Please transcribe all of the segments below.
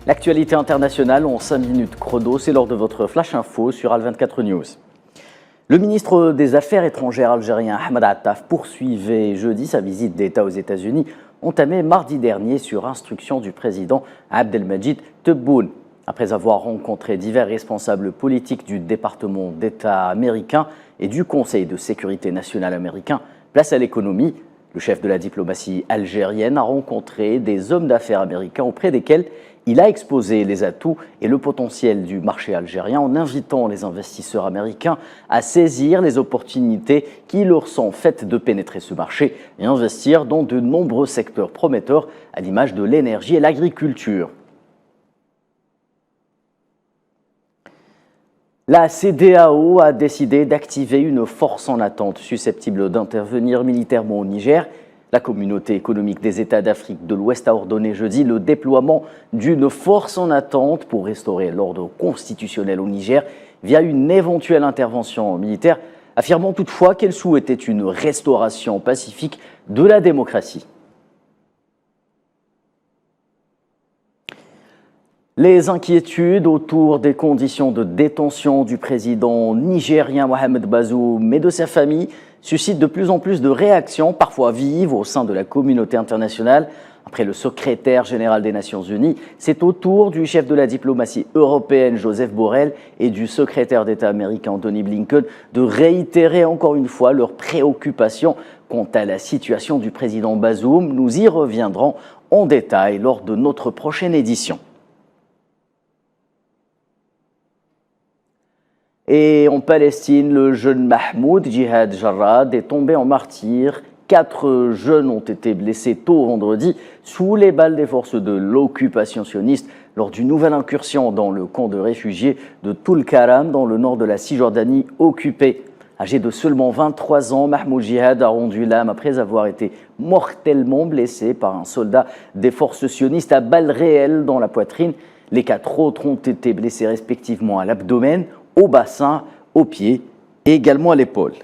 L'actualité internationale en 5 minutes chrono, c'est lors de votre Flash Info sur Al24 News. Le ministre des Affaires étrangères algérien Ahmed Attaf poursuivait jeudi sa visite d'État aux États-Unis, entamée mardi dernier sur instruction du président Abdelmadjid Tebboune. Après avoir rencontré divers responsables politiques du département d'État américain et du Conseil de sécurité nationale américain, place à l'économie. Le chef de la diplomatie algérienne a rencontré des hommes d'affaires américains auprès desquels il a exposé les atouts et le potentiel du marché algérien en invitant les investisseurs américains à saisir les opportunités qui leur sont faites de pénétrer ce marché et investir dans de nombreux secteurs prometteurs à l'image de l'énergie et l'agriculture. La CEDEAO a décidé d'activer une force en attente susceptible d'intervenir militairement au Niger. La communauté économique des États d'Afrique de l'Ouest a ordonné jeudi le déploiement d'une force en attente pour restaurer l'ordre constitutionnel au Niger via une éventuelle intervention militaire, affirmant toutefois qu'elle souhaitait une restauration pacifique de la démocratie. Les inquiétudes autour des conditions de détention du président nigérien Mohamed Bazoum et de sa famille suscitent de plus en plus de réactions, parfois vives, au sein de la communauté internationale. Après le secrétaire général des Nations Unies, c'est au tour du chef de la diplomatie européenne Joseph Borrell et du secrétaire d'État américain Antony Blinken de réitérer encore une fois leurs préoccupations quant à la situation du président Bazoum. Nous y reviendrons en détail lors de notre prochaine édition. Et en Palestine, le jeune Mahmoud Jihad Jarrad est tombé en martyr. 4 jeunes ont été blessés tôt vendredi sous les balles des forces de l'occupation sioniste lors d'une nouvelle incursion dans le camp de réfugiés de Toul-Karam dans le nord de la Cisjordanie occupée. Âgé de seulement 23 ans, Mahmoud Jihad a rendu l'âme après avoir été mortellement blessé par un soldat des forces sionistes à balles réelles dans la poitrine. Les 4 autres ont été blessés respectivement à l'abdomen, au bassin, aux pieds et également à l'épaule.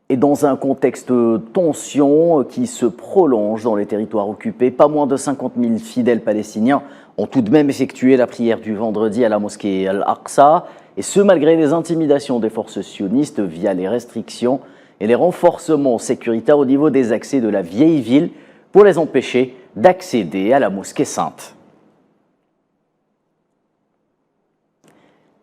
Et dans un contexte de tension qui se prolonge dans les territoires occupés, pas moins de 50 000 fidèles palestiniens ont tout de même effectué la prière du vendredi à la mosquée Al-Aqsa, et ce malgré les intimidations des forces sionistes via les restrictions et les renforcements sécuritaires au niveau des accès de la vieille ville pour les empêcher d'accéder à la mosquée sainte.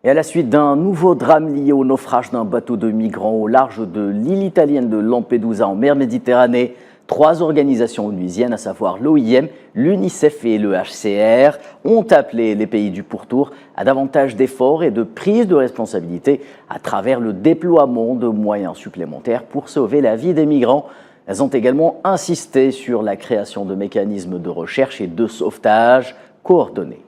Et à la suite d'un nouveau drame lié au naufrage d'un bateau de migrants au large de l'île italienne de Lampedusa en mer Méditerranée, 3 organisations onusiennes, à savoir l'OIM, l'UNICEF et le HCR, ont appelé les pays du pourtour à davantage d'efforts et de prise de responsabilité à travers le déploiement de moyens supplémentaires pour sauver la vie des migrants. Elles ont également insisté sur la création de mécanismes de recherche et de sauvetage coordonnés.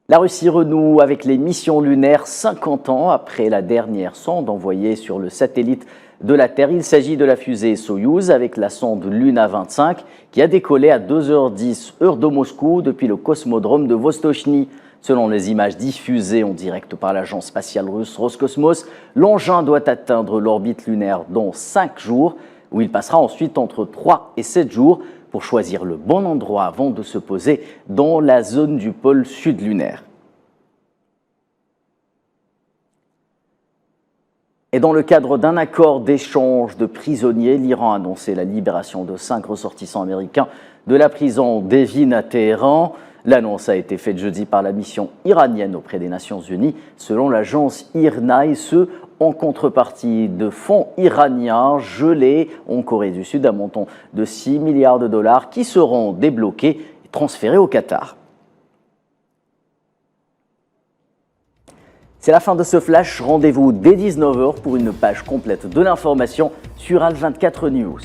La Russie renoue avec les missions lunaires 50 ans après la dernière sonde envoyée sur le satellite de la Terre. Il s'agit de la fusée Soyouz avec la sonde Luna 25 qui a décollé à 2h10 heure de Moscou depuis le cosmodrome de Vostochny. Selon les images diffusées en direct par l'agence spatiale russe Roscosmos, l'engin doit atteindre l'orbite lunaire dans 5 jours, où il passera ensuite entre 3 et 7 jours pour choisir le bon endroit avant de se poser dans la zone du pôle sud lunaire. Et dans le cadre d'un accord d'échange de prisonniers, l'Iran a annoncé la libération de 5 ressortissants américains de la prison d'Evin à Téhéran. L'annonce a été faite jeudi par la mission iranienne auprès des Nations Unies, selon l'agence IRNA, et ce, en contrepartie de fonds iraniens gelés en Corée du Sud à montant de 6 milliards de dollars qui seront débloqués et transférés au Qatar. C'est la fin de ce flash. Rendez-vous dès 19h pour une page complète de l'information sur Al24 News.